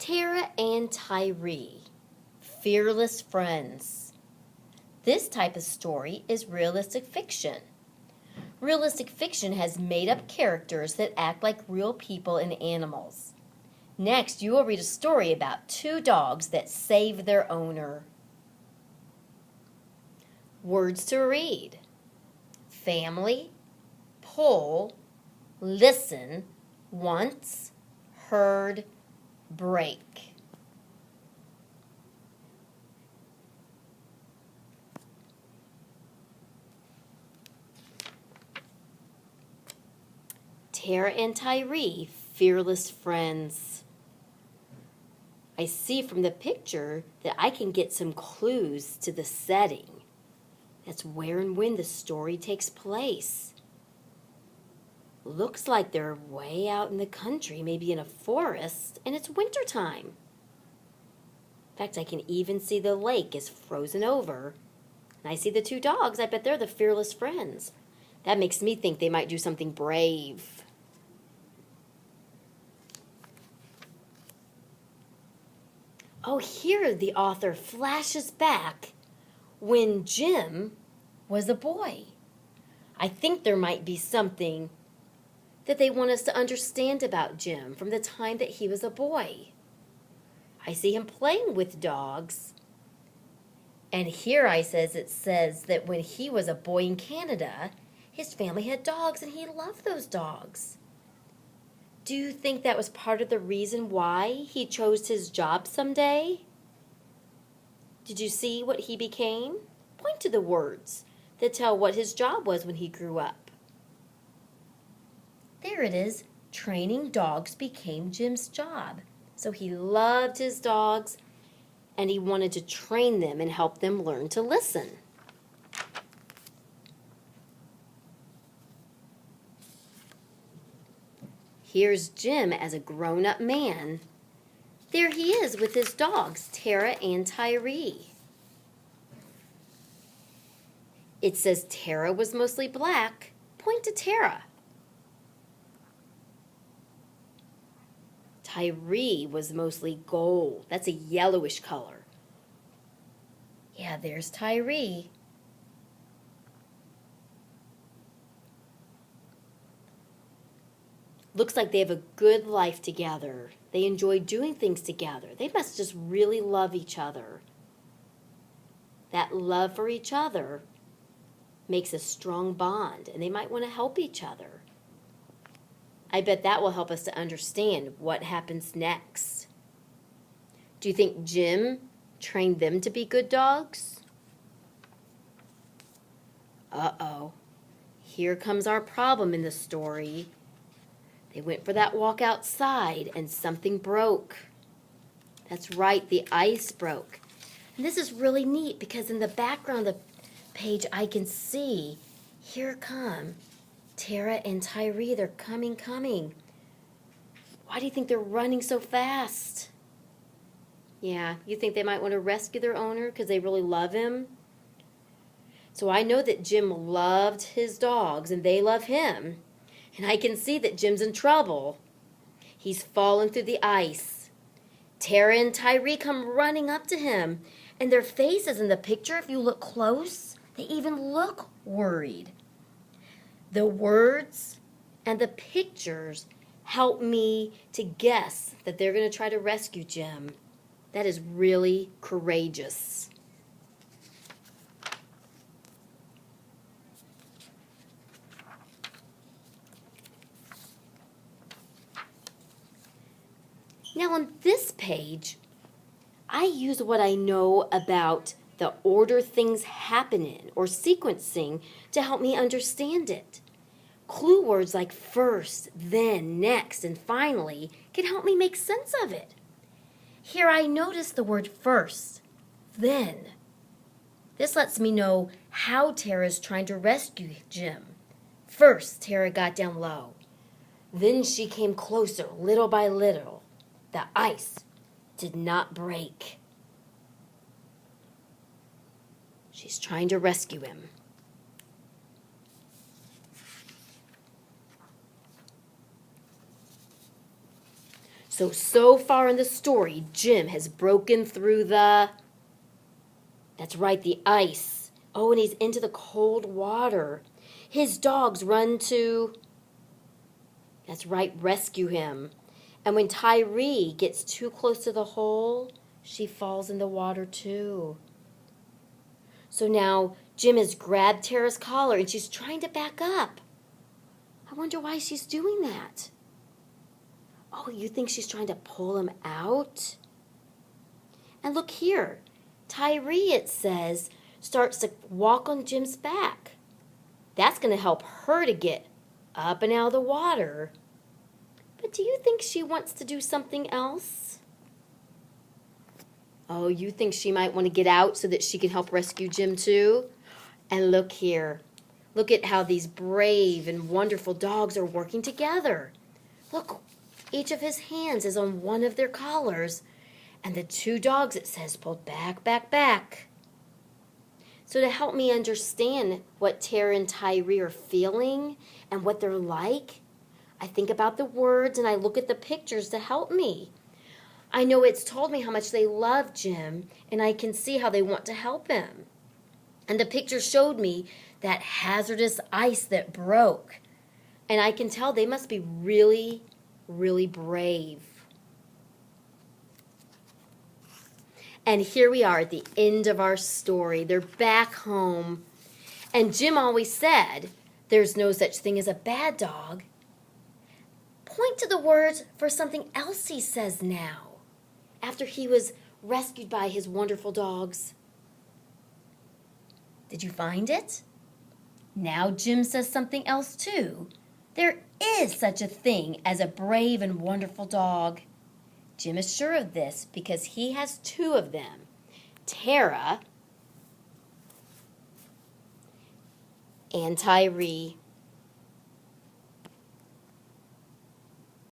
Tara and Tiree, fearless friends. This type of story is realistic fiction. Realistic fiction has made-up characters that act like real people and animals. Next, you will read a story about two dogs that save their owner. Words to read: family, pull, listen, once, heard, break. Tara and Tiree, fearless friends. I see from the picture that I can get some clues to the setting. That's where and when the story takes place. Looks like they're way out in the country, maybe in a forest, and it's wintertime. In fact, I can even see the lake is frozen over. And I see the two dogs. I bet they're the fearless friends. That makes me think they might do something brave. Oh, here the author flashes back when Jim was a boy. I think there might be something that they want us to understand about Jim from the time that he was a boy. I see him playing with dogs. And here it says that when he was a boy in Canada, his family had dogs and he loved those dogs. Do you think that was part of the reason why he chose his job someday? Did you see what he became? Point to the words that tell what his job was when he grew up. There it is. Training dogs became Jim's job. So he loved his dogs and he wanted to train them and help them learn to listen. Here's Jim as a grown-up man. There he is with his dogs, Tara and Tiree. It says Tara was mostly black. Point to Tara. Tiree was mostly gold. That's a yellowish color. Yeah, there's Tiree. Looks like they have a good life together. They enjoy doing things together. They must just really love each other. That love for each other makes a strong bond, and they might want to help each other. I bet that will help us to understand what happens next. Do you think Jim trained them to be good dogs? Uh-oh. Here comes our problem in the story. They went for that walk outside and something broke. That's right, the ice broke. And this is really neat because in the background of the page I can see, here come Tara and Tiree. They're coming. Why do you think they're running so fast? Yeah, you think they might want to rescue their owner because they really love him? So I know that Jim loved his dogs and they love him. And I can see that Jim's in trouble. He's fallen through the ice. Tara and Tiree come running up to him. And their faces in the picture, if you look close, they even look worried. The words and the pictures help me to guess that they're going to try to rescue Jim. That is really courageous. Now on this page, I use what I know about the order things happen in or sequencing to help me understand it. Clue words like first, then, next, and finally can help me make sense of it. Here I notice the word first, then. This lets me know how Tara is trying to rescue Jim. First, Tara got down low. Then she came closer, little by little. The ice did not break. She's trying to rescue him. So far in the story, Jim has broken through that's right, the ice. Oh, and he's into the cold water. His dogs run to, that's right, rescue him. And when Tiree gets too close to the hole, she falls in the water too. So now Jim has grabbed Tara's collar and she's trying to back up. I wonder why she's doing that. Oh, you think she's trying to pull him out? And look here. Tiree, it says, starts to walk on Jim's back. That's going to help her to get up and out of the water. But do you think she wants to do something else? Oh, you think she might want to get out so that she can help rescue Jim too? And look here. Look at how these brave and wonderful dogs are working together. Look, each of his hands is on one of their collars. And the two dogs, it says, pulled back, back, back. So to help me understand what Tara and Tiree are feeling and what they're like, I think about the words and I look at the pictures to help me. I know it's told me how much they love Jim, and I can see how they want to help him. And the picture showed me that hazardous ice that broke. And I can tell they must be really, really brave. And here we are at the end of our story. They're back home. And Jim always said, there's no such thing as a bad dog. Point to the words for something else he says now, after he was rescued by his wonderful dogs. Did you find it? Now Jim says something else too. There is such a thing as a brave and wonderful dog. Jim is sure of this because he has two of them, Tara and Tiree.